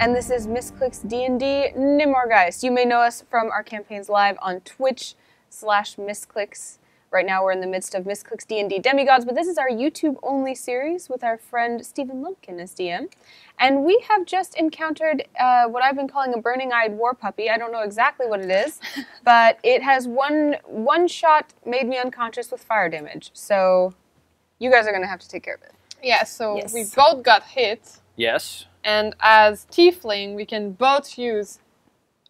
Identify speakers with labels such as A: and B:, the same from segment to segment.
A: and this is Misscliks D&D Nimmorgeist. You may know us from our campaigns live on Twitch/Misscliks. Right now we're in the midst of Misscliks D&D Demigods, but this is our YouTube-only series with our friend Stephen Lumpkin as DM. And we have just encountered what I've been calling a burning-eyed war puppy. I don't know exactly what it is, but it has one shot made me unconscious with fire damage. So you guys are going to have to take care of it.
B: Yeah, so we both got hit.
C: Yes.
B: And as Tiefling, we can both use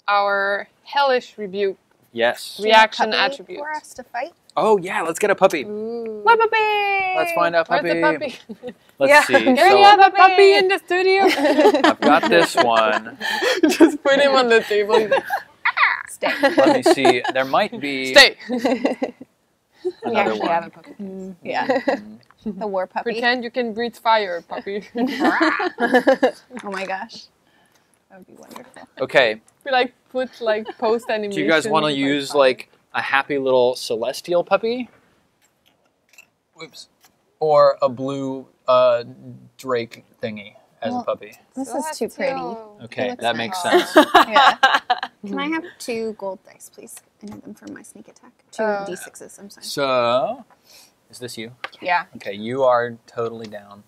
B: our Hellish Rebuke reaction attribute.
D: For us to fight?
C: Oh, yeah, let's get a puppy.
B: Ooh.
A: What puppy?
C: Let's find a puppy.
B: Where's the puppy?
C: Let's see.
B: Do we have a puppy in the studio?
C: I've got this one.
B: Just put him on the table. He's like,
A: Stay.
C: Let me see. There might be
B: stay.
C: another one.
A: Have a puppy.
D: Yeah. The war puppy.
B: Pretend you can breathe fire, puppy.
D: Oh my gosh. That would be wonderful.
C: Okay.
B: We like put like post animation.
C: Do you guys want to use like a happy little celestial puppy? Whoops. Or a blue drake thingy as a puppy?
D: This is too pretty.
C: Okay, that makes
D: nice.
C: sense.
D: Yeah. Can I have 2 gold dice, please? I need them for my sneak attack. 2 d6s, I'm sorry.
C: So, is this you?
A: Yeah.
C: Okay, you are totally down.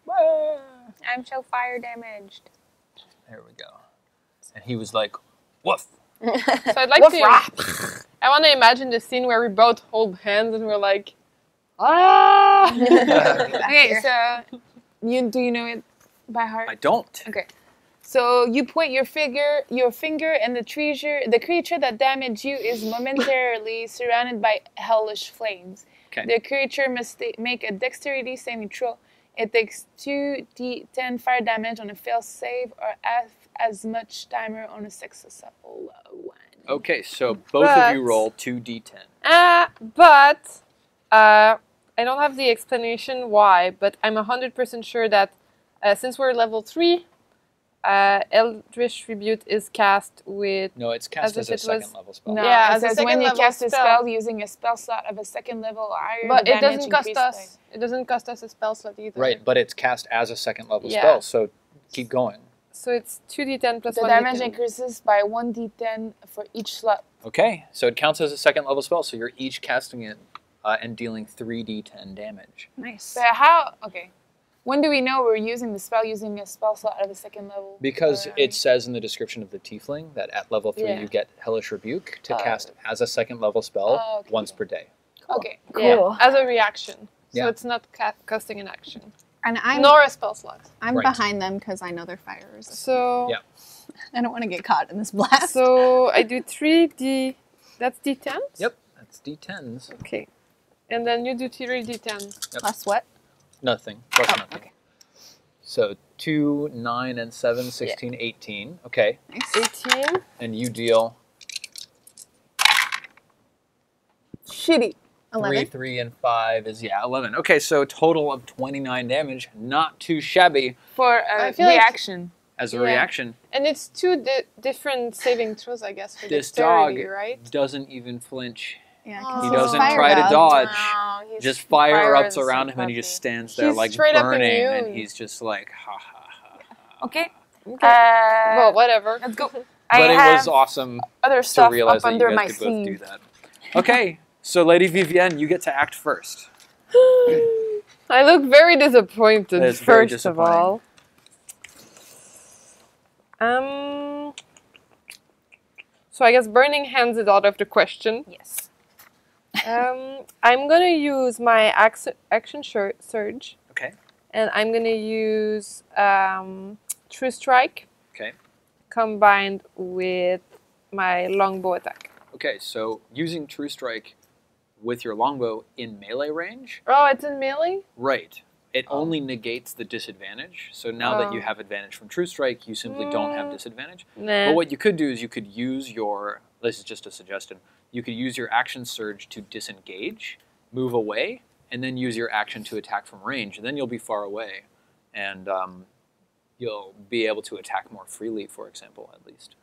A: I'm so fire damaged.
C: There we go. And he was like, woof.
B: So I'd like to. I want to imagine the scene where we both hold hands and we're like, ah.
E: Okay, so do you know it by heart?
C: I don't.
E: Okay. So you point your finger, and the creature that damaged you is momentarily surrounded by hellish flames.
C: Okay.
E: The creature must make a dexterity saving throw. It takes 2d10 fire damage on a fail save, or as much timer on a successful one.
C: Okay, so both of you roll 2d10.
B: But I don't have the explanation why, but I'm 100% sure that since we're level 3, Eldritch Rebuke is cast with...
C: No, it's cast as a second level spell.
E: No,
B: Yeah,
E: it says when you cast a spell using a spell slot of a second level or higher,
B: But
E: the
B: it doesn't
E: damage
B: cost us. It doesn't cost us a spell slot either.
C: Right, but it's cast as a second level
B: Yeah.
C: spell, so keep going.
B: So it's 2d10 plus
E: The
B: 1d10.
E: damage increases by 1d10 for each slot.
C: Okay, so it counts as a second level spell, so you're each casting it and dealing 3d10 damage.
D: Nice.
E: But how? Okay. When do we know we're using the spell using a spell slot of a second level?
C: Because it says in the description of the Tiefling that at level 3 you get Hellish Rebuke to cast as a second level spell once per day.
E: Okay.
D: Cool.
B: Yeah, as a reaction. So
C: Yeah.
B: it's not casting an action.
D: And
B: Nor a spell slot.
D: I'm
C: Right.
D: behind them because I know they're fire resistant.
B: So,
C: Yeah.
D: I don't want to get caught in this blast.
B: so I do 3d... That's d10s?
C: Yep, that's d10s.
B: Okay. And then you do 3d10.
C: Yep.
D: Plus what?
C: Nothing, plus nothing.
D: Okay.
C: So 2, 9, and 7, 16, 18. Okay,
D: Nice.
B: 18.
C: and you deal
E: Shitty.
D: 11.
C: 3, and 5 is, 11. Okay, so total of 29 damage. Not too shabby
E: For
B: I
E: a
B: feel like-
E: reaction.
C: as a
B: Yeah.
C: reaction.
B: And it's 2 different saving throws, I guess, for
C: This dog
B: dexterity, right?
C: doesn't even flinch.
D: Yeah,
B: He
D: 'cause
C: He
D: he's
C: doesn't
D: fire
C: try to
D: dog.
C: dodge.
E: No, he's
C: Just fire erupts
E: resistant
C: around him and he
E: puppy.
C: just stands there
B: He's
C: like
B: straight up
C: burning and
B: immune.
C: he's just like, ha ha ha.
E: Okay.
B: Well, whatever.
E: Let's go.
C: But
E: I
C: it
E: have
C: was awesome
E: other
C: to
E: stuff
C: realize
E: up
C: that you
E: under
C: guys
E: my
C: could both do
E: sleeve.
C: that. Okay, so Lady Vivienne, you get to act first.
B: I look very disappointed,
C: That is very
B: first of all. So I guess Burning Hands is out of the question.
D: Yes.
B: I'm gonna use my action surge.
C: Okay.
B: And I'm gonna use True Strike
C: Okay.
B: combined with my longbow attack.
C: Okay, so using True Strike with your longbow in melee range,
B: Oh, it's in melee?
C: right. It only negates the disadvantage. So now that you have advantage from True Strike, you simply don't have disadvantage.
B: Nah.
C: But what you could do is you could use your, this is just a suggestion, you could use your action surge to disengage, move away, and then use your action to attack from range. And then you'll be far away. And you'll be able to attack more freely, for example, at least.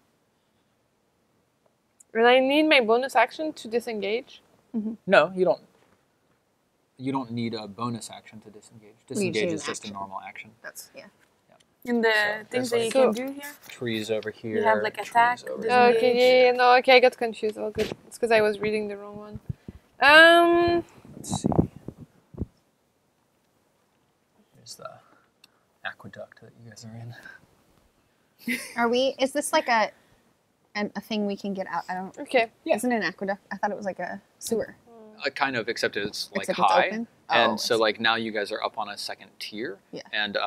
B: And I need my bonus action to disengage.
C: No, you don't. You don't need a bonus action to disengage.
D: Usually
C: Disengage
D: an
C: is just a
D: action.
C: normal action.
D: That's, yeah.
E: And the
C: So
E: things
C: there's,
E: that you
C: like,
E: can do here.
C: trees over here.
E: You have, like,
C: trees
E: attack,
C: over
E: there's
C: here.
E: no-
B: Okay, yeah, no, okay, I got confused. All good. It's because I was reading the wrong one.
C: Let's see. Here's the aqueduct that you guys are in.
D: Are we? Is this like a thing we can get out? I don't.
B: Okay.
C: Yeah.
D: Isn't it an aqueduct? I thought it was like a sewer.
C: Kind of, except it's like
D: Except it's
C: high,
D: open?
C: and
D: Oh,
C: so
D: I see.
C: like now you guys are up on a second tier,
D: Yeah.
C: and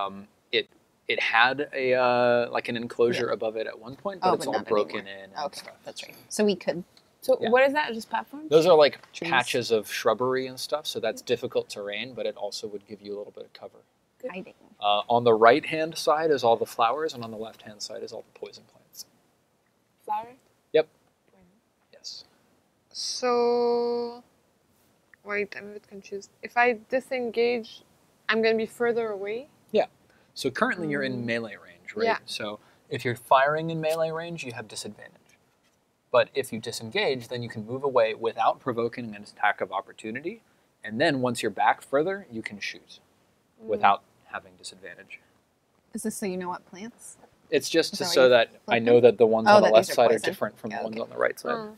C: it had a like an enclosure above it at one point, but
D: Oh,
C: it's
D: but
C: all
D: not
C: broken
D: anymore.
C: in and
D: Okay,
C: stuff.
D: that's right. So we could.
E: So
C: Yeah.
E: what is that? Just platforms?
C: Those are like
D: Trees.
C: patches of shrubbery and stuff, so that's difficult terrain, but it also would give you a little bit of cover.
D: Hiding.
C: On the right-hand side is all the flowers, and on the left-hand side is all the poison plants.
E: Flower?
C: Yep. Yes.
B: So, wait, I'm a bit confused. If I disengage, I'm going to be further away?
C: So currently you're in melee range, right?
B: Yeah.
C: So if you're firing in melee range, you have disadvantage. But if you disengage, then you can move away without provoking an attack of opportunity. And then once you're back further, you can shoot without having disadvantage.
D: Is this so you know what plants?
C: It's just
D: Is that
C: so
D: what
C: that
D: you
C: I
D: flip
C: know
D: them?
C: that the ones
D: Oh,
C: on the
D: that
C: left
D: these are
C: side are
D: poison.
C: different from
D: Yeah,
C: the ones
D: okay.
C: on the right side.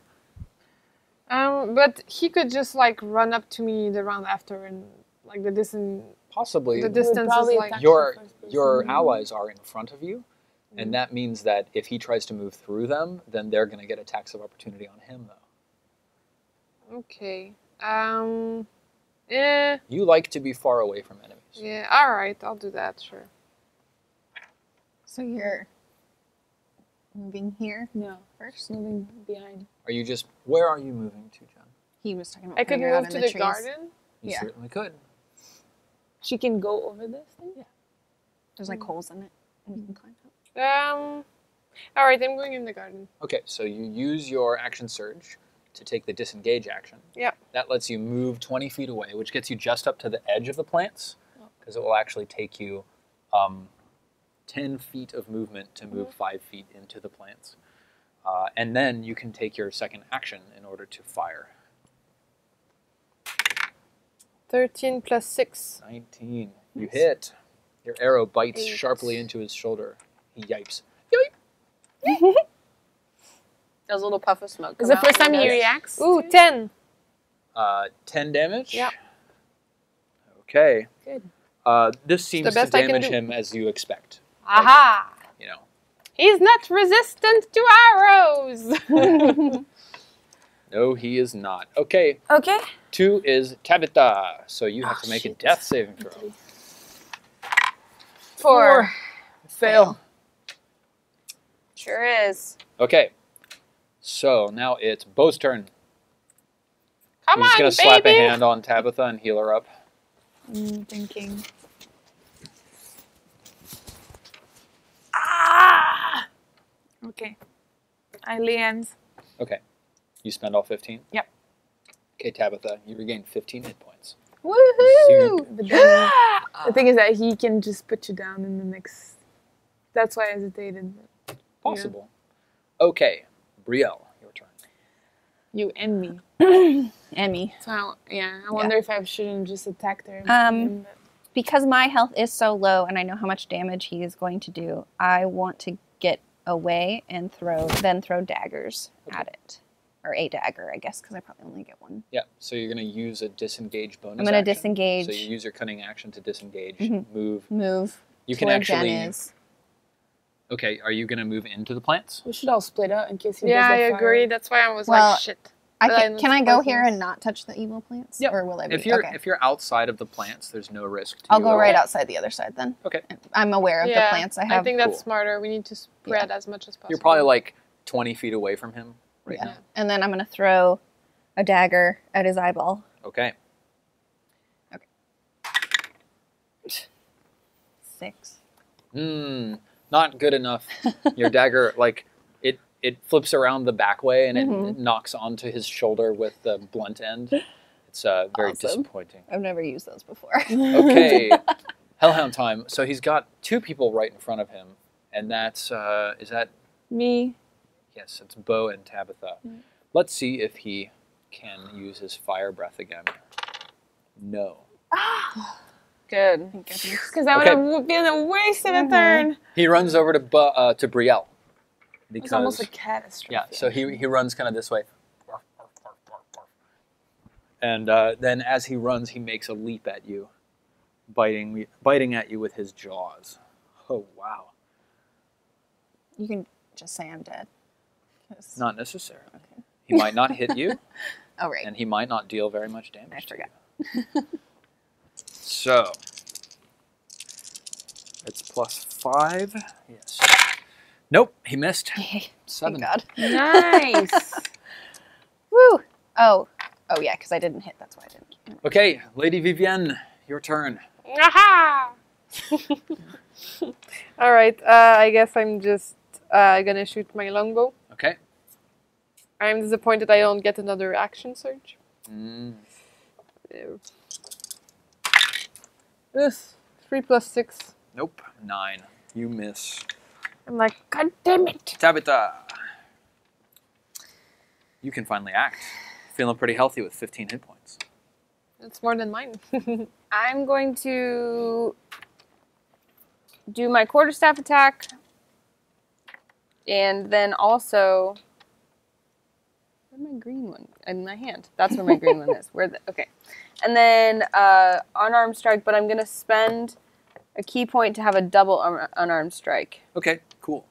B: But he could just like run up to me the round after and like the distance.
C: Possibly.
B: The
E: Would
B: distance is
E: probably
B: like
E: attack
C: Your
E: the first person.
C: your allies are in front of you, and that means that if he tries to move through them, then they're going to get attacks of opportunity on him, though.
B: Okay. Yeah.
C: You like to be far away from enemies.
B: Yeah. All right. I'll do that. Sure.
D: So you're moving here
E: No,
D: first.
E: moving behind.
C: Are you just? Where are you moving to, Jen?
D: He was talking about.
B: I could
D: putting her out
B: move
D: in
B: to the
D: trees.
B: garden.
C: You
D: Yeah.
C: certainly could.
E: She can go over this thing? Yeah.
D: There's like holes in it, and you can climb up.
B: All right. I'm going in the garden.
C: Okay, so you use your action surge to take the disengage action.
B: Yep.
C: That lets you move 20 feet away, which gets you just up to the edge of the plants, because it will actually take you 10 feet of movement to move 5 feet into the plants. And then you can take your second action in order to fire.
B: 13 plus 6.
C: 19. You hit. Your arrow bites
B: 8.
C: sharply into his shoulder. He yipes.
A: There's a little puff of smoke.
E: Is
A: come
E: the first
A: out.
E: time he
C: Yes.
E: reacts?
B: Ooh,
E: to it?
B: 10.
C: 10 damage?
B: Yep.
C: Okay.
E: Good.
C: This seems to
B: best I can
C: damage
B: do.
C: him as you expect.
B: Aha!
C: You know.
B: He's not resistant to arrows.
C: No, he is not. Okay.
E: Okay.
C: 2 is Tabitha. So you have to make a death saving throw.
E: 4.
C: Fail.
A: Sure is.
C: Okay. So now it's Bo's turn.
B: Come
C: He's
B: on,
C: going to slap a
B: baby.
C: hand on Tabitha and heal her up.
E: Thinking. Okay. I lay hands.
C: Okay. You spend all 15?
E: Yep.
C: Okay, Tabitha, you regain 15 hit points.
A: Woohoo!
E: But then the thing is that he can just put you down in the next. That's why I hesitated.
C: Possible. Okay. Brielle, your turn.
E: You and me.
D: Emmy.
E: So I wonder if I shouldn't just attack her.
D: Because my health is so low and I know how much damage he is going to do, I want to get away and throw daggers at it. Or a dagger, I guess, because I probably only get one.
C: Yeah, so you're going to use a disengage bonus
D: I'm going to
C: action.
D: disengage.
C: So you use your cunning action to disengage,
D: Mhm.
C: move. You
D: to
C: can
D: where
C: actually...
D: Jen is.
C: Okay, are you going to move into the plants?
E: we should all split up in case he
B: Yeah,
E: does
B: I
E: the fire.
B: agree. That's why I was
D: Well,
B: like, shit.
D: I
B: But
D: can I
B: it's
D: go here
B: poisonous.
D: and not touch the evil plants?
C: Yep.
D: Or will I be?
C: If you're
D: okay.
C: if you're outside of the plants, there's no risk to
D: I'll
C: you
D: go
C: at
D: right
C: all.
D: outside the other side then.
C: Okay.
D: I'm aware of the
B: Yeah,
D: plants I have.
B: I think that's
C: Cool.
B: smarter. We need to spread as much as possible.
C: You're probably like 20 feet away from him right
D: Yeah.
C: now.
D: And then I'm going to throw a dagger at his eyeball.
C: Okay.
D: 6.
C: Not good enough. Your dagger, like, it flips around the back way and it knocks onto his shoulder with the blunt end. It's very
D: Awesome.
C: disappointing.
D: I've never used those before.
C: Okay. Hellhound time. So he's got 2 people right in front of him. And that's, is that,
E: Me.
C: yes, it's Bo and Tabitha. Let's see if he can use his fire breath again. No.
A: Good.
E: Because I would
C: Okay.
E: have been a waste of a turn.
C: He runs over to Brielle.
E: It's almost a catastrophe.
C: Yeah, so he runs kind of this way. And then as he runs, he makes a leap at you, biting at you with his jaws. Oh, wow.
D: You can just say I'm dead. 'Cause-
C: Not necessary.
D: Okay.
C: He might not hit you,
D: Oh, right.
C: and he might not deal very much damage.
D: I
C: to
D: forgot.
C: you. So, it's +5. Yes. Nope, he missed.
D: Thank
C: 7.
D: God.
E: Nice.
D: Woo! Oh, yeah, because I didn't hit. That's why I didn't.
C: Okay, Lady Vivienne, your turn.
B: Aha! All right. I guess I'm just gonna shoot my longbow.
C: Okay.
B: I'm disappointed I don't get another action surge. This 3 + 6.
C: Nope, 9. You miss.
B: I'm like, God damn it!
C: Tabitha. You can finally act. Feeling pretty healthy with 15 hit points.
B: That's more than mine.
A: I'm going to do my quarterstaff attack, and then also where's my green one? In my hand. That's where my green one is. Okay, and then unarmed strike. But I'm going to spend a key point to have a double unarmed strike.
C: Okay, cool.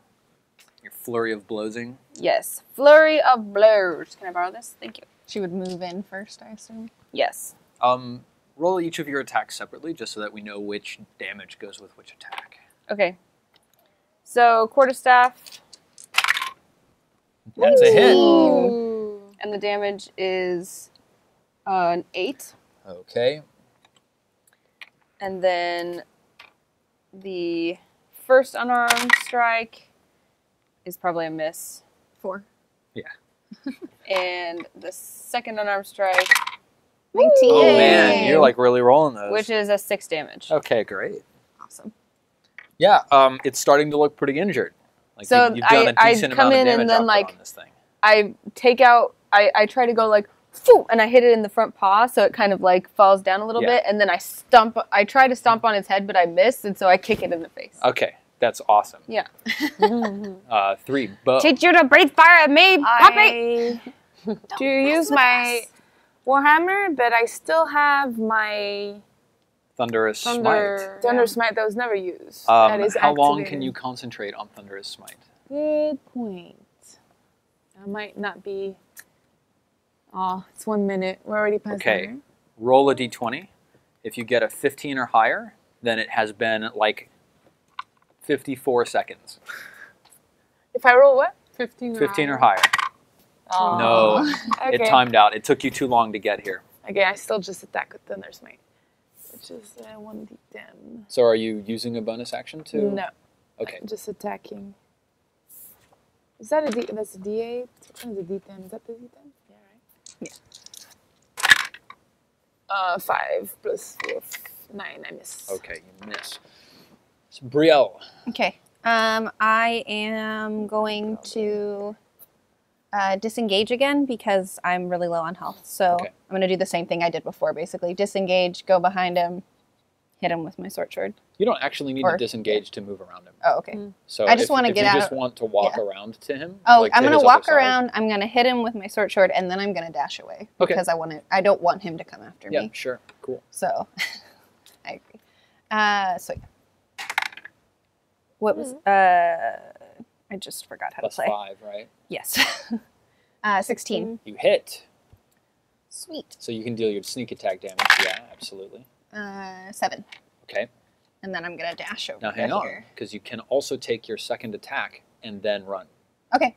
C: Your flurry of blowsing.
A: Yes, flurry of blows. Can I borrow this? Thank you.
D: She would move in first, I assume.
A: Yes.
C: Roll each of your attacks separately, just so that we know which damage goes with which attack.
A: Okay. So quarterstaff.
C: That's a hit.
A: Ooh. And the damage is an 8.
C: Okay.
A: And then the first unarmed strike is probably a miss.
D: 4.
C: Yeah.
A: And the second unarmed strike,
D: 19.
C: Oh
A: Yay.
C: man, you're like really rolling those.
A: which is a 6 damage.
C: Okay, great.
D: Awesome.
C: Yeah, it's starting to look pretty injured. Like
A: So
C: you've done a
A: I
C: decent
A: come
C: amount of
A: in and
C: damage
A: then,
C: output
A: like,
C: on this thing.
A: I take out, I try to go like, phew, and I hit it in the front paw, so it kind of like falls down a little
C: Yeah.
A: bit, and then I try to stomp on its head, but I miss, and so I kick it in the face.
C: Okay, that's awesome.
A: Yeah.
C: 3, bow.
A: Teach you to breathe fire at me, puppy!
E: I do use my Warhammer, but I still have my
C: Thunderous
B: Thunder.
E: Thunder Smite that was never used.
C: Smite.
E: That is
C: How long
E: activated.
C: can you concentrate on Thunderous Smite?
E: Good point. I might not be. Oh, it's 1 minute. We're already past
C: Okay.
E: that.
C: Roll a d20. If you get a 15 or higher, then it has been like 54 seconds.
E: If I roll what?
B: 15
C: or higher.
E: Oh.
C: No,
E: Okay.
C: it timed out. It took you too long to get here.
E: Okay, I still just attack with Thunder Smite, which is 1d10.
C: So are you using a bonus action to?
E: No,
C: Okay.
E: I'm just attacking. Is that a D? That's a D8. Which one is a D10? Is that the D10? Yeah, right. Yeah. 5 plus 4, 9. I miss.
C: Okay, you miss. So Brielle.
D: Okay. I am going to disengage again because I'm really low on health. So
C: Okay.
D: I'm going to do the same thing I did before, basically. Disengage, go behind him, hit him with my short sword.
C: You don't actually need
D: Or-
C: to disengage to move around him.
D: Oh, okay.
C: So
D: I just
C: if-
D: wanna
C: if
D: get
C: you
D: out-
C: just want to walk
D: yeah.
C: around to him.
D: Oh,
C: like,
D: I'm
C: to
D: going to
C: his
D: walk
C: other side.
D: around. I'm going to hit him with my short sword, and then I'm going to dash away
C: Okay.
D: because I don't want him to come after
C: Yeah,
D: me.
C: sure. Cool.
D: So I agree. So yeah. What was I just forgot how
C: Plus
D: to play.
C: 5, right?
D: Yes. 16.
C: You hit.
D: Sweet.
C: So you can deal your sneak attack damage. Yeah, absolutely.
D: 7.
C: Okay.
D: And then I'm going to dash over
C: Now hang on,
D: here.
C: because you can also take your second attack and then run.
D: Okay.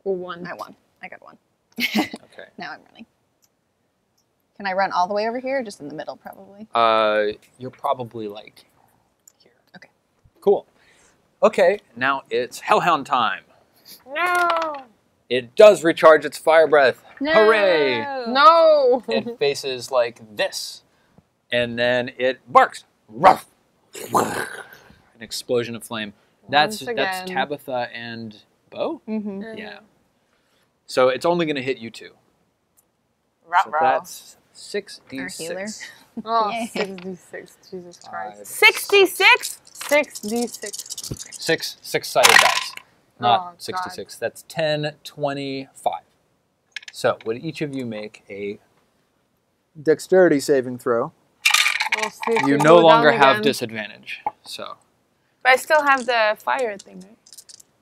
B: Or 1.
D: I won. I got 1.
C: Okay.
D: Now I'm running. Can I run all the way over here or just in the middle probably?
C: You're probably like here.
D: Okay.
C: Cool. Okay, now it's Hellhound time.
B: No!
C: It does recharge its fire breath.
A: No.
C: Hooray!
B: No!
C: It faces like this, and then it barks. Ruff! An explosion of flame. That's
B: again.
C: Tabitha and Bo.
D: Mm-hmm.
C: Yeah. So it's only going to hit you two. So
E: Ruh-roh.
C: that's
D: Our healer.
C: 6d6.
E: Oh,
D: Yay.
E: 6d6. Jesus Christ.
C: 5,
E: 66? 6d6.
C: 6-sided dice. Not
E: Oh,
C: 66. That's 10, 25. So, would each of you make a dexterity saving throw?
E: We'll see if
C: You
E: we
C: no
E: go
C: longer
E: down
C: have
E: again.
C: disadvantage. So,
E: But I still have the fire thing, right?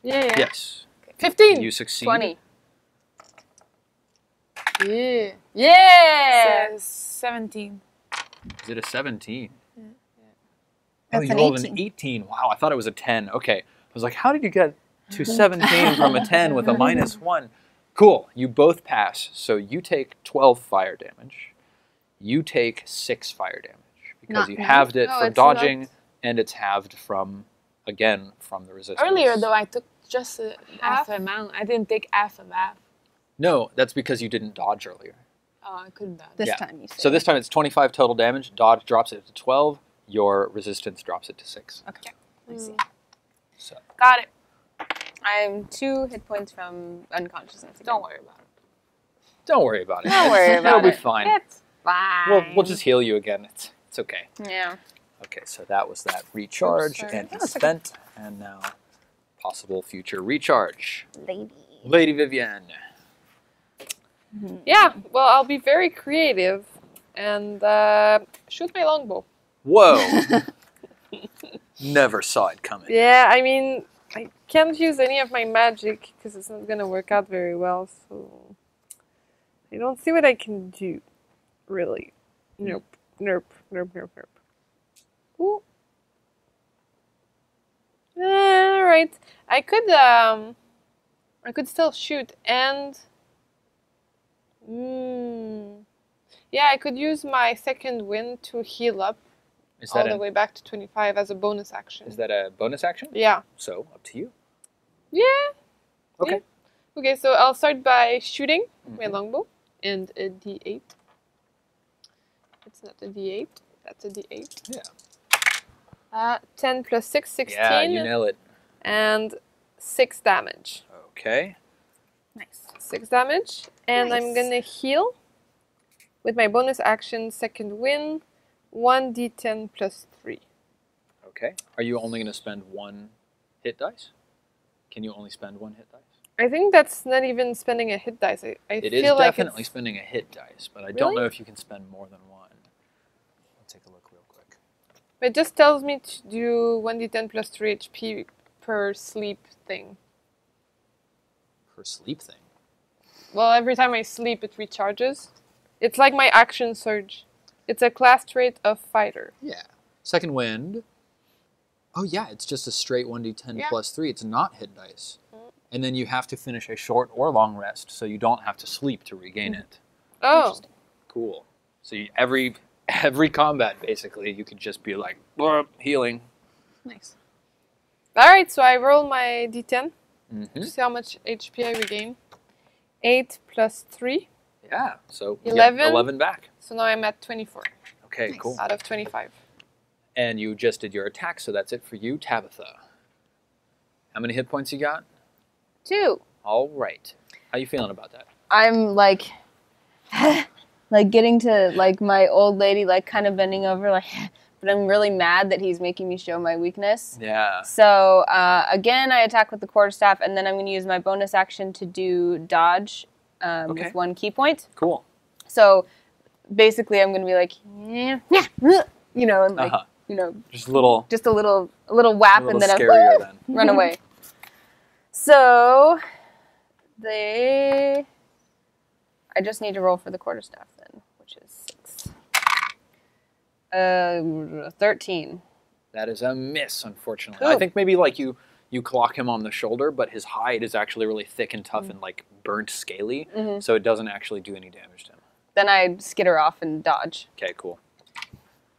E: Yeah.
C: yes.
E: 15.
C: You succeed.
A: 20.
E: Yeah.
A: Yeah!
E: 17.
C: Is it a 17? Oh,
D: That's
C: you
D: an
C: rolled
D: 18.
C: an 18. Wow, I thought it was a 10. Okay. I was like, how did you get to 17 from a 10 with a -1? Cool. You both pass. So you take 12 fire damage. You take 6 fire damage because
D: Not
C: you
D: me.
C: halved it
E: No,
C: from
E: it's
C: dodging,
E: not.
C: and it's halved from, again, from the resistance.
E: Earlier, though, I took just a half
B: Half?
E: amount. I didn't take half of half.
C: No, that's because you didn't dodge earlier.
E: Oh, I couldn't dodge.
D: This
C: Yeah.
D: time you say.
C: So this time it's 25 total damage. Dodge drops it to 12. Your resistance drops it to 6.
D: Okay. I see.
C: So
E: Got it.
A: I'm 2 hit points from unconsciousness. Again.
E: Don't worry about it.
C: don't worry about it.
A: Don't worry about
C: It'll be
A: it.
C: fine.
E: It's fine.
C: We'll just heal you again. It's okay.
A: Yeah.
C: Okay, so that was that recharge,
E: Oops, sorry.
C: and it's spent, and now possible future recharge.
D: Lady.
C: Lady Vivienne.
B: Yeah, well, I'll be very creative and shoot my longbow.
C: Whoa! Never saw it coming.
B: Yeah, I mean, I can't use any of my magic because it's not going to work out very well, so I don't see what I can do, really. Nope. Ooh. Alright, I could still shoot and... Yeah, I could use my second wind to heal up
C: Is
B: all
C: that
B: the way back to 25 as a bonus action.
C: is that a bonus action?
B: Yeah.
C: So up to you.
B: Yeah.
C: Okay.
B: Yeah. Okay, so I'll start by shooting my
C: Mhm.
B: longbow and a D8. It's not a D8. That's a D8.
C: Yeah.
B: 10 plus 6, 16.
C: Yeah, you nail it.
B: And 6 damage.
C: Okay.
D: Nice.
B: 6 damage. And I'm
D: Nice.
B: gonna heal with my bonus action, second win, 1d10 plus 3.
C: Okay. Are you only going to spend 1 hit dice? Can you only spend 1 hit dice?
B: I think that's not even spending a hit dice. I
C: It is
B: feel like
C: definitely
B: it's...
C: spending a hit dice, but I don't
B: Really?
C: know if you can spend more than 1. Let's take a look real quick.
B: It just tells me to do 1d10 plus 3 HP per sleep thing.
C: Per sleep thing.
B: Well, every time I sleep, it recharges. It's like my action surge. It's a class trait of fighter.
C: Yeah. Second wind. Oh yeah, it's just a straight 1d10
B: Yeah.
C: plus 3. It's not hit dice. And then you have to finish a short or long rest, so you don't have to sleep to regain it.
B: Oh,
C: Cool. So every combat, basically, you could just be like, "Blurp, healing.
D: Nice.
B: alright, so I roll my d10
C: Mm-hmm.
B: to see how much HP I regain. 8 plus 3,
C: Yeah, so you
B: 11?
C: get 11 back.
B: so now I'm at 24
C: Okay,
D: Nice.
C: cool.
B: out of 25.
C: And you just did your attack, so that's it for you, Tabitha. How many hit points you got?
A: 2.
C: All right. How you feeling about that?
A: I'm like, like getting to like my old lady, like kind of bending over, like, but I'm really mad that he's making me show my weakness.
C: Yeah.
A: So again, I attack with the quarterstaff, and then I'm going to use my bonus action to do dodge
C: Okay.
A: with 1 key point.
C: Cool.
A: So basically, I'm going to be like, you know, and like,
C: Uh-huh.
A: you know,
C: Just a little,
A: just a little whap, and then
C: scarier
A: I'm
C: then.
A: run away. So I just need to roll for the quarterstaff then, which is 6. 13.
C: That is a miss, unfortunately. I
A: Cool.
C: think maybe like you clock him on the shoulder, but his hide is actually really thick and tough and like burnt scaly, so it doesn't actually do any damage to him.
A: Then I skitter off and dodge.
C: Okay, cool.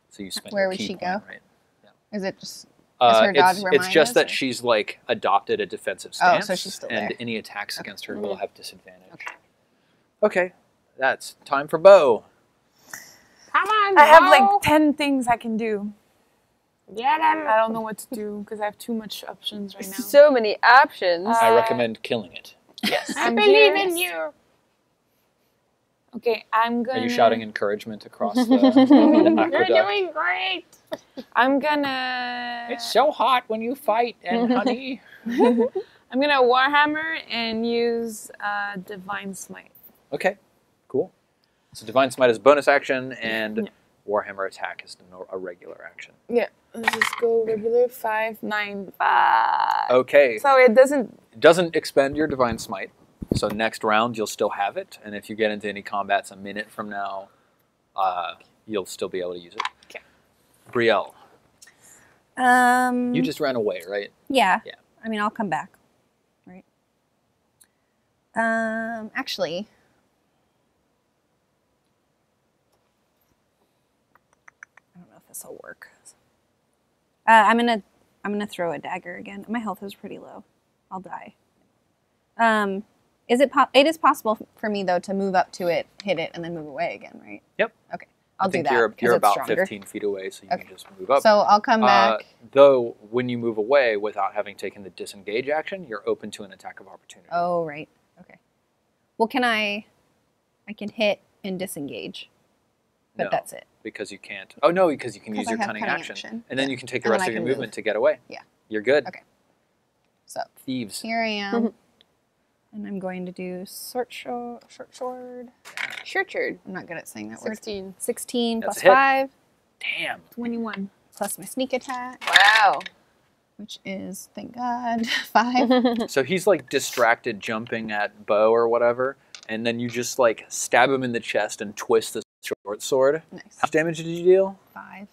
C: So you spent
D: Where
C: your
D: would
C: key
D: she
C: point,
D: go?
C: right?
D: Is it just... Is her dodge where
C: it's
D: mine
C: just
D: is,
C: that
D: or-
C: she's like adopted a defensive
D: Oh,
C: stance,
D: so she's still
C: and
D: there.
C: any attacks against her will have disadvantage. Okay, that's time for Bo.
A: Come on,
E: I have like 10 things I can do.
A: Get him.
E: I don't know what to do because I have too much options right now.
A: So many options.
C: I recommend killing it.
E: Yes,
A: I
E: I'm
A: believe
E: here.
A: in you.
E: Okay, I'm gonna...
C: Are you shouting encouragement across the
E: You're
C: aqueduct?
E: doing great! I'm gonna...
C: It's so hot when you fight, and honey.
E: I'm gonna Warhammer and use Divine Smite.
C: Okay, cool. So Divine Smite is bonus action, and Warhammer attack is a regular action.
E: Yeah, let's just go regular 5, 9, 5.
C: Okay.
E: So it doesn't...
C: It doesn't expend your Divine Smite, so next round you'll still have it, and if you get into any combats a minute from now, you'll still be able to use it.
E: Okay.
C: Brielle, you just ran away, right?
D: Yeah.
C: Yeah.
D: I mean, I'll come back. Right. Actually, I don't know if this will work. I'm gonna throw a dagger again. My health is pretty low. I'll die. It is possible for me though to move up to it, hit it, and then move away again, right?
C: Yep.
D: Okay. I'll do that.
C: You're
D: 'cause it's
C: about
D: stronger.
C: 15 feet away, so you can just move up.
D: So I'll come back.
C: Though, when you move away without having taken the disengage action, you're open to an attack of opportunity.
D: Oh, right. Okay. Well, I can hit and disengage, but
C: No,
D: that's it.
C: because you can't. Oh, no, because you can use
D: Because I
C: your
D: have
C: cunning
D: cunning
C: action.
D: action.
C: And then
D: Yeah.
C: you can take the
D: And then
C: rest
D: I
C: of your
D: can
C: movement
D: move.
C: to get away.
D: Yeah.
C: You're good.
D: Okay. So
C: Thieves.
D: here I am, and I'm going to do short sword.
A: Shirtchard.
D: I'm not good at saying that word.
B: 16.
D: 16
C: That's
D: plus
C: a hit.
D: 5
C: Damn.
E: 21.
D: plus my sneak attack,
A: Wow.
D: which is, thank God, 5.
C: So he's like distracted jumping at Bo or whatever, and then you just like stab him in the chest and twist the short sword.
D: Nice.
C: How much damage did you deal?
D: 5.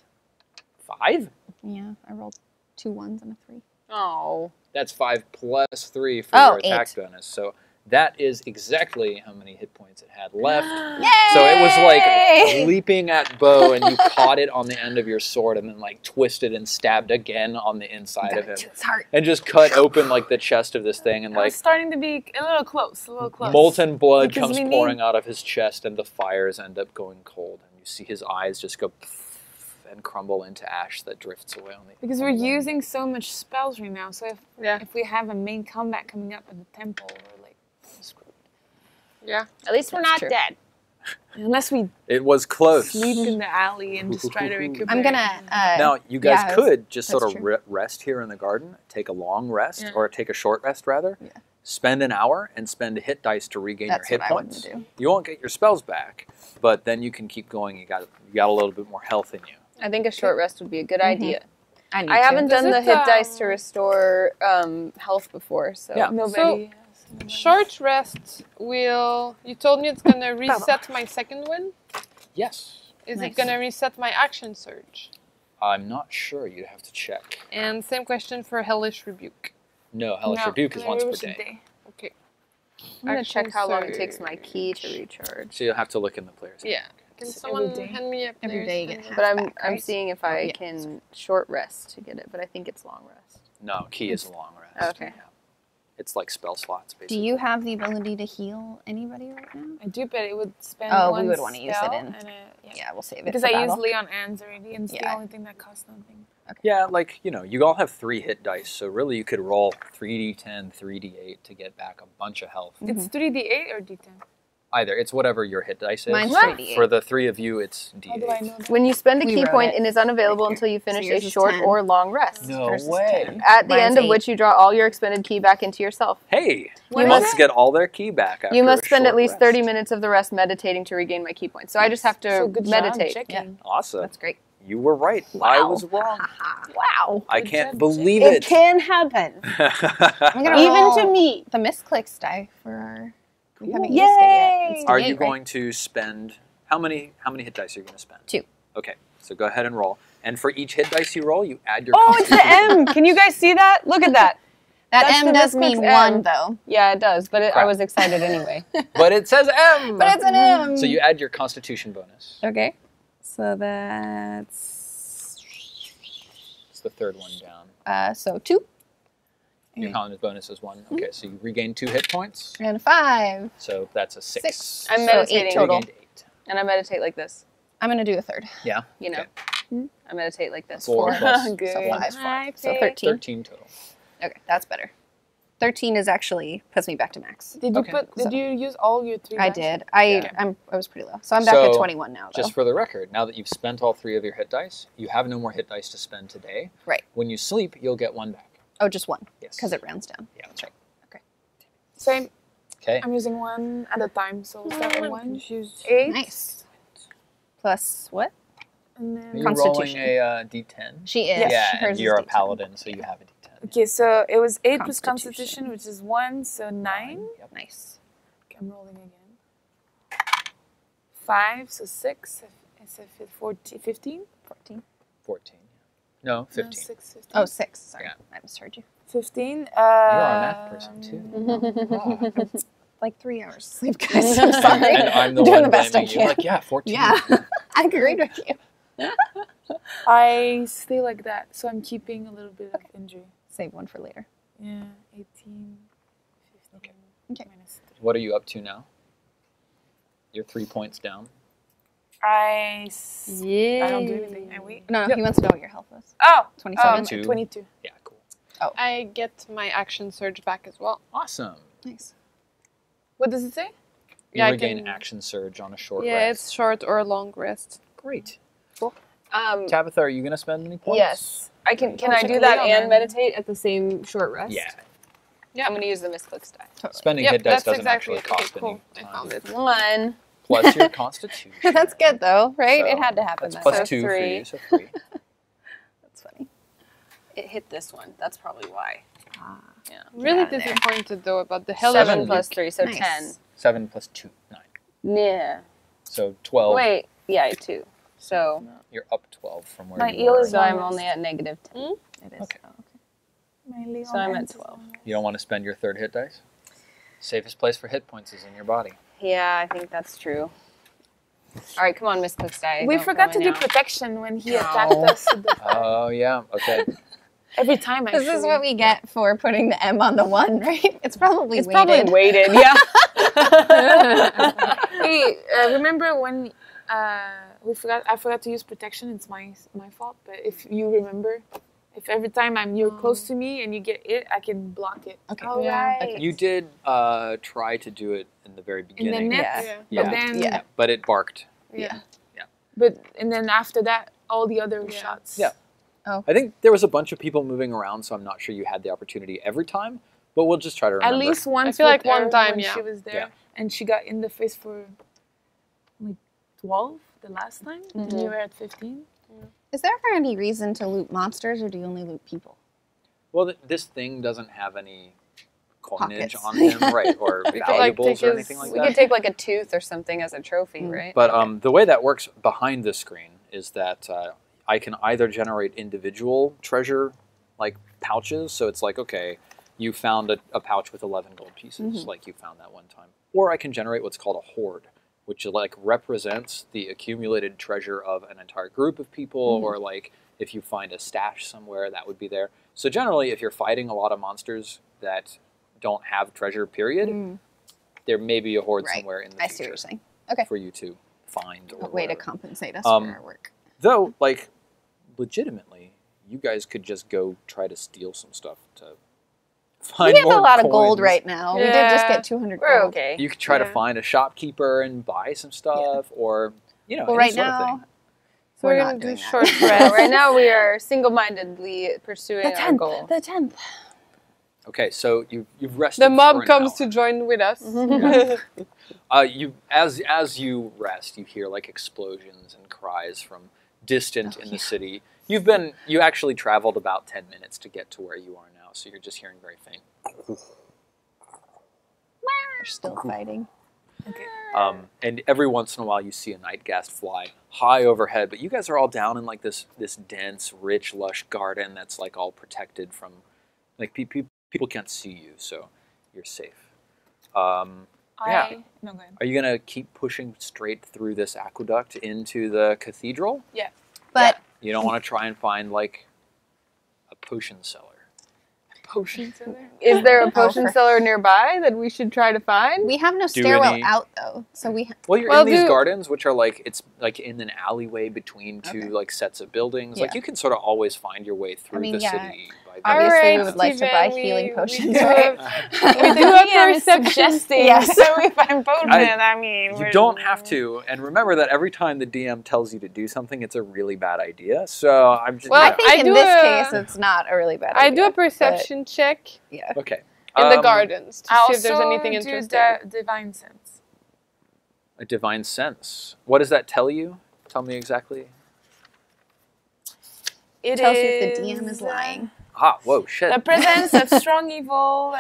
C: 5?
D: Yeah, I rolled 2 1s and a 3.
A: Oh.
C: That's 5 plus 3 for
D: Oh,
C: your attack
D: 8.
C: bonus. So that is exactly how many hit points it had left.
D: Yay!
C: So it was like leaping at Bo, and you caught it on the end of your sword, and then like twisted and stabbed again on the inside
D: Got
C: of
D: it
C: him,
D: to his heart.
C: and just cut open like the chest of this thing, and
E: I was
C: like
E: starting to be a little close,
C: molten blood
E: Because
C: comes
E: we
C: pouring
E: need-
C: out of his chest, and the fires end up going cold, and you see his eyes just go and crumble into ash that drifts away on the.
E: Because we're using so much spells right now, so
B: Yeah.
E: if we have a main combat coming up in the temple, we're like screwed.
B: Yeah.
A: At least we're not
D: true.
A: dead.
E: Unless we
C: It was close.
E: sleep in the alley and just try to recuperate.
D: I'm gonna.
C: Now, you guys
D: yeah,
C: could just sort
D: that's
C: of
D: true.
C: rest here in the garden, take a long rest,
B: Yeah.
C: or take a short rest rather.
D: Yeah.
C: Spend an hour and spend hit dice to regain
D: That's
C: your
D: what
C: hit
D: I want
C: points.
D: to do.
C: You won't get your spells back, but then you can keep going. You got a little bit more health in you.
A: I think a short rest would be a good idea.
D: I need
A: I haven't
B: to.
A: done
B: Does
A: the
B: it,
A: hit dice to restore health before, so
C: Yeah.
E: Nobody.
B: Short rest will... You told me it's going to reset my second win?
C: Yes.
B: Is
D: Nice.
B: it going to reset my action surge?
C: I'm not sure. You'd have to check.
B: And same question for Hellish Rebuke.
C: No, Hellish Rebuke is once per day.
B: Okay.
A: I'm gonna check how long it
B: Action
A: takes my key to recharge.
C: So you'll have to look in the player's
B: Yeah. Can someone
E: day.
B: hand me a
D: Every
B: player's
D: day you get
B: handbook?
A: But I'm
D: back, right?
A: seeing if I
D: Yeah.
A: can short rest to get it, but I think it's long rest.
C: No, key is a long rest.
A: Okay.
C: Yeah. It's like spell slots,
D: Do
C: basically.
D: you have the ability to heal anybody right now?
E: I do, but it would spend
D: Oh,
E: one
D: we would wanna use it
E: spell
D: in-
E: and
D: Yeah, we'll save it.
E: because
D: for
E: I use
D: battle.
E: Leon Ans already, and it's the
D: Yeah.
E: only thing that costs nothing.
C: Yeah, like, you all have 3 hit dice, so really you could roll 3d10, 3d8 to get back a bunch of health.
E: It's 3d8 or d10.
C: Either. It's whatever your hit dice is.
D: Mine's
C: For-
D: 3d8.
C: For the 3 of you, it's d8.
E: How do I know that?
A: When you spend a
D: We
A: key
D: wrote
A: point,
D: it
A: it is unavailable
D: right
A: until you
D: here.
A: finish
D: So
A: a
D: yours is
A: short
D: 10.
A: or long rest.
C: No
D: Versus
C: way.
D: 10.
A: At the
D: Mine's
A: end of
D: 8.
A: which you draw all your expended key back into yourself.
C: Hey,
E: What
C: you
E: is
C: must
E: it?
C: get all their key back after
A: You must
C: a
A: spend
C: short
A: at least
C: rest.
A: 30 minutes of the rest meditating to regain my key points. So I just have to
E: So good
A: meditate.
E: job checking.
C: Awesome.
D: That's great.
C: You were right. I
A: Wow.
C: was wrong.
A: Wow.
C: I
E: Good
C: can't
E: job,
C: believe
A: It
C: it.
A: can happen.
D: I'm gonna
A: Even
D: roll
A: to me.
D: the Misscliks die for our. We haven't
A: Yay!
D: used it yet. It's
C: Are
D: D8,
C: you
D: right?
C: going to spend how many hit dice are you going to spend?
D: 2.
C: Okay, so go ahead and roll. And for each hit dice you roll, you add your
A: Oh, it's the
C: constitution.
A: M. Can you guys see that? Look at that.
D: That
A: That's
D: M
A: the
D: does
A: Misscliks
D: mean
A: M.
D: 1 though.
A: Yeah, it does, but I
C: Crap.
A: was excited anyway.
C: But it says M.
D: But it's an M.
C: So you add your constitution bonus.
A: Okay. So that's...
C: It's the third one down.
D: So 2
C: Your con bonus is 1. Okay, so you regain 2 hit points.
D: and 5.
C: So that's a 6.
D: 6.
A: I'm
D: So
A: meditating.
D: 8 total.
C: Regained 8.
A: And I meditate like this.
D: I'm gonna do a third.
C: Yeah.
A: You know.
C: Okay.
A: I meditate like this.
C: 4 plus
A: Good.
D: So 5.
E: Hi,
D: So
E: Faith.
D: 13.
C: 13 total.
D: Okay, that's better. 13 is actually puts me back to max.
E: Did you
C: Okay.
E: Did you use all your 3
D: I
E: dice?
D: did.
C: Yeah.
D: I was pretty low, so I'm back at
C: So,
D: 21 now. Though.
C: Just for the record, now that you've spent all 3 of your hit dice, you have no more hit dice to spend today.
D: Right.
C: When you sleep, you'll get 1 back.
D: Oh, just 1.
C: Yes.
D: Because it rounds down.
C: Yeah.
D: That's right. Okay.
E: Same.
C: Okay.
E: I'm using 1 at a time, so we'll start with 1.
B: Confused.
E: 8.
D: Nice. Plus what?
E: And
C: Are
E: then
C: you
D: Constitution.
C: rolling a D10?
D: She is.
E: Yes.
C: Yeah,
D: Hers
C: and
D: is
C: you're a
D: D10.
C: paladin, so you have a D10.
E: okay, so it was 8 plus
D: Constitution.
E: Constitution, which is 1, so 9.
C: Yep.
D: Nice.
E: Okay, I'm rolling again. 5, so 6. It's 14, 15.
D: 14.
C: 14. No,
E: No,
C: 15.
E: 6, 15.
D: Oh, 6. Sorry.
C: Yeah.
D: I misheard you.
E: 15.
C: You're our math person, too.
D: Like 3 hours sleep, guys. I'm sorry.
C: And I'm the
D: doing
C: one
D: the best I
C: blaming you.
D: can.
C: Like, yeah, 14.
D: Yeah. I agreed with you.
E: I stay like that, so I'm keeping a little bit of injury.
D: Save one for later.
E: Yeah, 18, 15,
C: Okay.
E: minus 3.
C: What are you up to now? You're 3 points down.
E: I
B: Yeah.
E: don't do anything. I wait.
D: No,
C: Yep.
D: he wants to know what your health was.
E: Oh,
D: 27.
C: 22.
E: 22.
C: Yeah, cool.
B: I get my action surge back as well.
C: Awesome.
D: Nice.
E: What does it say?
C: You
B: Yeah, I
C: regain
B: can-
C: action surge on a short
B: Yeah,
C: rest.
B: it's short or a long rest.
C: Great.
A: Um,
C: Tabitha, are you going to spend any points?
A: yes. I can. Can I
E: check
A: do that
E: Leo,
A: and
E: man.
A: meditate at the same short rest?
C: Yeah.
B: Yeah.
A: I'm going to use the Misscliks die.
D: Totally.
C: Spending
B: Yep,
C: hit dice
B: that's
C: doesn't
B: exactly
C: actually
B: it.
C: cost
B: Okay, cool.
C: any
B: I
C: time.
B: found it.
A: 1.
C: Plus your constitution.
D: That's good, though, right?
C: So,
D: it had to happen.
C: That's
D: that
C: plus
D: way.
A: So
C: 2 for
A: 3.
C: you, so 3.
D: That's funny.
A: It hit this one. That's probably why.
D: Ah.
A: Yeah.
B: Really
D: Yeah, there.
B: disappointed though about the
A: 7
B: Hellhounds.
A: plus 3, so
D: Nice.
A: 10.
C: 7 plus 2, 9.
A: Yeah.
C: So 12.
A: Wait. Yeah, 2. So,
C: You're up 12 from where
E: My
C: you
E: eel
C: were.
E: is
A: so I'm
E: Nice.
A: only at negative 10.
D: It is.
C: Okay.
D: Oh, okay.
E: My Leon
A: So I'm at
E: ends is
A: 12.
E: on
C: You don't want to spend your 3rd hit dice? Safest place for hit points is in your body.
A: Yeah, I think that's true. All right, come on, Misscliks die.
E: We
A: Don't
E: forgot
A: kill
E: to
A: me
E: do
A: now.
E: protection when he
C: No.
E: attacked us. With the fire.
C: Oh, yeah. Okay.
E: Every time, actually.
D: This is what we get for putting the M on the 1, right? It's probably
A: It's
D: weighted.
A: probably weighted, yeah.
E: Hey, remember when I forgot to use protection? It's my fault. But if you remember, if every time you're close to me and you get it, I can block it.
D: Okay.
A: Oh,
B: Yeah.
A: right.
C: You did try to do it in the very
E: In the
C: beginning.
E: net,
D: Yeah.
C: Yeah.
E: but then,
D: Yeah.
C: But it barked.
D: Yeah.
E: and then after that, all the other
B: Yeah.
E: shots.
C: Yeah.
D: Oh.
C: I think there was a bunch of people moving around, so I'm not sure you had the opportunity every time, but we'll just try to remember.
E: At least once.
B: I feel like
E: with her
B: one time,
E: when
B: yeah.
E: she was there,
C: Yeah.
E: and she got in the face for like 12 the last time, and you were at 15.
D: Is there ever any reason to loot monsters, or do you only loot people?
C: Well, this thing doesn't have any coinage
D: Pockets.
C: on him, right, or
B: like,
C: valuables
B: take
C: or
B: his-
C: anything like
A: We
C: that.
A: could take like a tooth or something as a trophy, right?
C: But the way that works behind the screen is that I can either generate individual treasure, like pouches. So it's like, okay, you found a pouch with 11 gold pieces, like you found that one time. Or I can generate what's called a hoard, which like represents the accumulated treasure of an entire group of people, or like if you find a stash somewhere, that would be there. So generally, if you're fighting a lot of monsters that don't have treasure, period, there may be a hoard
D: Right.
C: somewhere in the
D: I see what
C: future
D: you're saying. Okay.
C: for you to find. Or
D: A way to
C: whatever.
D: compensate us
C: Um,
D: for our work.
C: Though, like, legitimately, you guys could just go try to steal some stuff to find
D: We have
C: more
D: a lot of gold
C: coins.
D: right now. We did just
B: Yeah.
D: get 200
A: We're
D: gold.
A: okay.
C: You could try to
B: Yeah.
C: find a shopkeeper and buy some stuff, or
D: Well,
C: any
D: right
C: sort of
D: now,
C: thing.
B: So
D: We're
B: we're
D: not
B: gonna do
D: doing that.
B: short
A: So
B: rest.
A: right now we are single-mindedly pursuing our goal.
D: The 10th.
C: Okay, so you've rested.
B: The mob
C: for an
B: comes
C: hour.
B: to join with us.
C: You as you rest, you hear like explosions and cries from distant in the city. You actually traveled about 10 minutes to get to where you are now, so you're just hearing very faint.
D: We're still fighting.
C: And every once in a while, you see a nightghast fly high overhead. But you guys are all down in like this dense, rich, lush garden that's like all protected from, like people can't see you, so you're safe. Yeah.
E: No, go ahead.
C: Are you gonna keep pushing straight through this aqueduct into the cathedral?
E: Yeah.
D: But
C: You don't want to try and find like a potion cellar.
E: Potions in there.
A: Is there a potion
D: for-
A: cellar nearby that we should try to find?
D: we have no
C: Do
D: stairwell
C: any-
D: out, though. So we...
C: Well, you're
B: Well,
C: in these
B: do-
C: gardens, which are like it's like in an alleyway between two
D: Okay.
C: like sets of buildings. Like
D: Yeah.
C: you can sort of always find your way through
D: mean,
C: the
D: yeah.
C: city by idea.
D: Obviously, we would
B: Alright,
D: like to buy
B: Steven,
D: healing
B: we
D: potions,
B: do
D: right?
B: We do a perception.
E: suggesting.
D: Yes.
E: So if I'm potent, I mean,
C: You
E: we're-
C: don't have to, and remember that every time the DM tells you to do something, it's a really bad idea. So I'm just
B: Well,
D: I think
B: I
D: in
B: do
D: this
B: a-
D: case, it's not a really bad
B: I
D: idea.
B: do a perception check
D: Yeah.
C: okay.
B: in the gardens to
E: I
B: see if there's
E: also
B: anything
E: do
B: interesting.
E: divine sense.
C: A divine sense. What does that tell you? Tell me exactly.
E: It
D: Tells you if the DM is lying.
C: Ah, whoa, shit.
E: The presence of strong evil.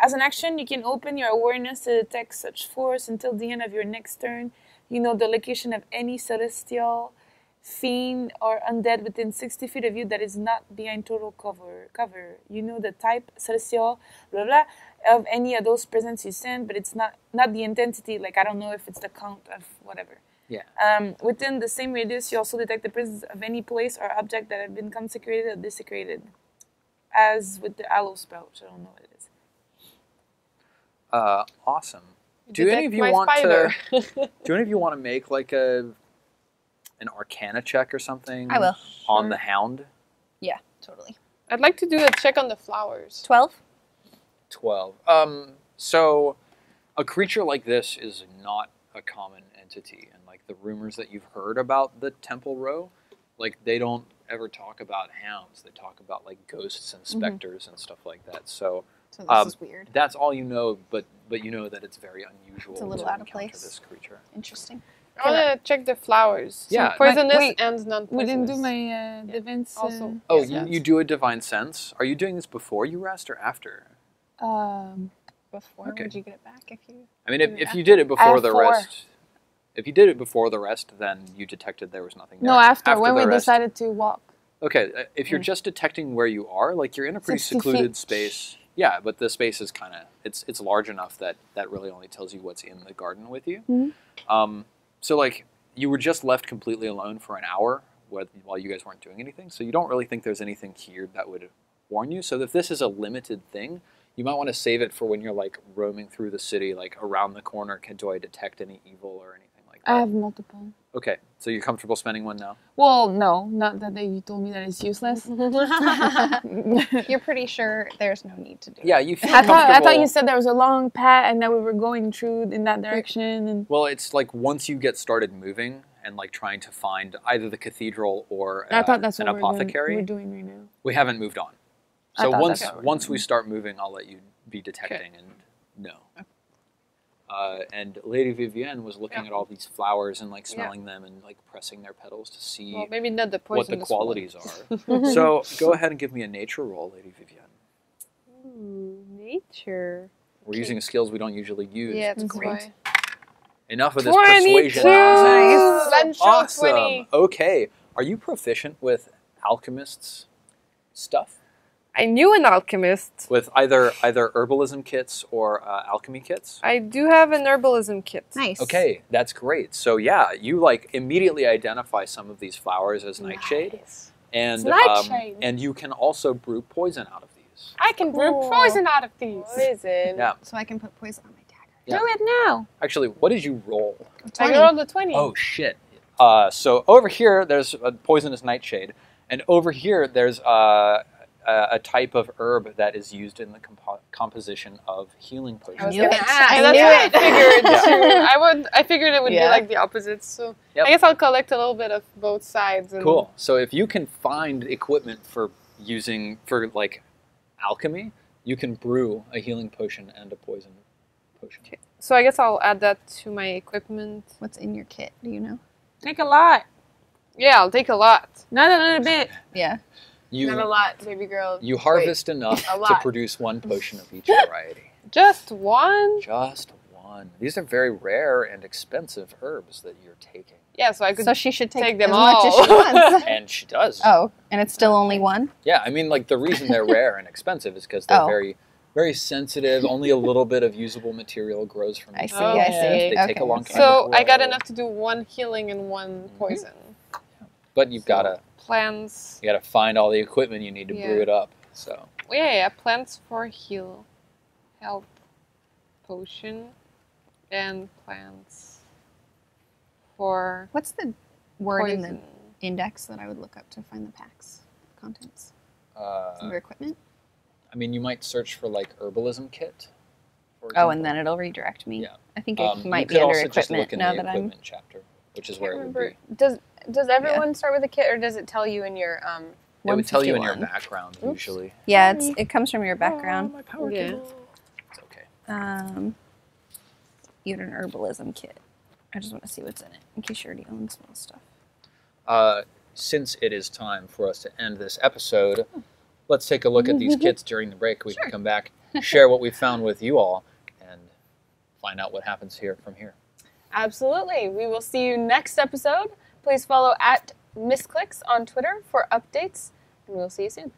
E: As an action, you can open your awareness to detect such force until the end of your next turn. You know the location of any celestial, fiend, or undead within 60 feet of you that is not behind total cover. You know the type, celestial, blah, blah, of any of those presence you send, but it's not the intensity. Like, I don't know if it's the count of whatever.
C: Yeah.
E: Within the same radius, you also detect the presence of any place or object that have been consecrated or desecrated. As with the aloe spell, which I don't know what it is.
C: Awesome. Do any of you want to? Do any of you want to make like an Arcana check or something?
D: I will.
C: On the Hound.
D: Yeah, totally.
B: I'd like to do a check on the flowers.
D: 12?
C: 12. So a creature like this is not a common entity, and like the rumors that you've heard about the Temple Row, like they don't ever talk about hounds. They talk about like ghosts and specters and stuff like that. So
D: So this is weird.
C: that's all you know, but you know that it's very unusual
D: It's a little
C: to
D: out of
C: encounter
D: place.
C: this creature.
D: Interesting.
B: I want to check the flowers.
C: Yeah.
B: So poisonous
E: Wait,
B: and non-poisonous.
E: We didn't do my defense.
B: Also.
C: Oh,
B: Yeah.
C: you do a divine sense. Are you doing this before you rest or after?
D: Before,
C: Okay.
D: would you get it back if you...
C: I mean,
D: Do it
C: if you did it
E: I
C: before
E: have
C: the
E: 4.
C: rest, if you did it before the rest, then you detected there was nothing there.
E: No, after when
C: the
E: we
C: rest-
E: decided to walk.
C: Okay, if you're just detecting where you are, like you're in a pretty
E: 60
C: secluded
E: feet.
C: space. Yeah, but the space is kind of it's large enough that really only tells you what's in the garden with you.
E: Mhm.
C: So like you were just left completely alone for an hour while you guys weren't doing anything. So you don't really think there's anything here that would warn you. So if this is a limited thing, you might want to save it for when you're like roaming through the city, like around the corner. Do I detect any evil or anything like that?
E: I have multiple.
C: Okay, so you're comfortable spending one now?
E: Well, no, not that you told me that it's useless.
D: You're pretty sure there's no need to do it.
C: Yeah, you feel
E: I thought
C: comfortable.
E: you said there was a long path and that we were going through in that direction. And
C: Well, it's like once you get started moving and like trying to find either the cathedral or
E: I thought that's
C: an
E: what
C: apothecary,
E: we're doing right now.
C: we haven't moved on.
E: I
C: So
E: thought
C: once
E: that's what we're
C: once
E: doing.
C: we start moving, I'll let you be detecting and know. And Lady Vivienne was looking at all these flowers and like smelling them and like pressing their petals to see
B: Well, maybe not the
C: what
B: poisonous
C: the qualities are. So go ahead and give me a nature roll, Lady Vivienne.
B: Ooh, nature.
C: We're using skills we don't usually use.
B: Yeah, it's
D: Great.
B: great.
C: Enough of this
B: 22!
C: persuasion nonsense.
B: Let's show
C: Awesome.
B: 20.
C: Okay. Are you proficient with alchemists stuff?
B: I knew an alchemist.
C: With either herbalism kits or alchemy kits?
B: I do have an herbalism kit.
D: Nice.
C: Okay, that's great. So yeah, you like immediately identify some of these flowers as nightshade, and
E: It's nightshade.
C: and you can also brew poison out of these.
B: I can brew
E: Cool.
B: poison out of these.
E: Poison.
C: Yeah.
D: So I can put poison on my dagger.
C: Yeah.
E: Do it now.
C: Actually, what did you roll?
B: I rolled a 20.
C: Oh shit. So over here there's a poisonous nightshade, and over here there's a type of herb that is used in the composition of healing potions.
D: I knew it.
B: That's
D: I
B: what
D: knew
B: I
D: it.
B: figured too. I figured it would be
D: Yeah.
B: like the opposite. So
C: Yep.
B: I guess I'll collect a little bit of both sides. And
C: Cool. So if you can find equipment for like alchemy, you can brew a healing potion and a poison potion.
B: So I guess I'll add that to my equipment.
D: What's in your kit? Do you know?
E: Take a lot.
B: Yeah, I'll take a lot.
E: Not a little bit.
D: Yeah.
E: Not a
C: You
E: lot, baby girl.
C: you harvest enough
E: a
C: to
E: lot.
C: produce one potion of each variety.
B: Just one?
C: Just one. These are very rare and expensive herbs that you're taking.
B: Yeah, so I could
D: So she should take,
B: take them
D: as much as
B: all.
D: she wants.
C: And she does.
D: Oh, and it's still only one?
C: Yeah, I mean, like, the reason they're rare and expensive is because they're
D: Oh.
C: very, very sensitive. Only a little bit of usable material grows from
D: I
C: each
D: see,
C: plant.
B: I see.
C: They take
D: Okay.
C: a long time
B: So
C: to
B: I got
C: grow.
B: enough to do one healing and one poison.
C: But you've gotta
B: Plants.
C: you gotta find all the equipment you need to
B: Yeah.
C: brew it up. So
B: Yeah, plants for health potion, and plants for
D: What's the word in
B: poison.
D: the index that I would look up to find the pack's contents? Some equipment?
C: I mean, you might search for like herbalism kit. For
D: Oh,
C: example.
D: and then it'll redirect me.
C: Yeah.
D: I think
C: You
D: it might be
C: could
D: under
C: also just look
D: equipment
C: in
D: now
C: the
D: that I'm.
C: equipment chapter, which is where it would be.
A: Does everyone start with a kit, or does it tell you in your
C: It would tell you in your
D: 151.
C: background usually.
D: Yeah, it comes from your background.
C: My power
B: Yeah.
C: cable. It's okay.
D: You had an herbalism kit. I just want to see what's in it in case you already own small stuff.
C: Since it is time for us to end this episode, let's take a look at these kits during the break. We can come back, share what we found with you all, and find out what happens here from here.
A: Absolutely. We will see you next episode. Please follow at Misscliks on Twitter for updates, and we'll see you soon.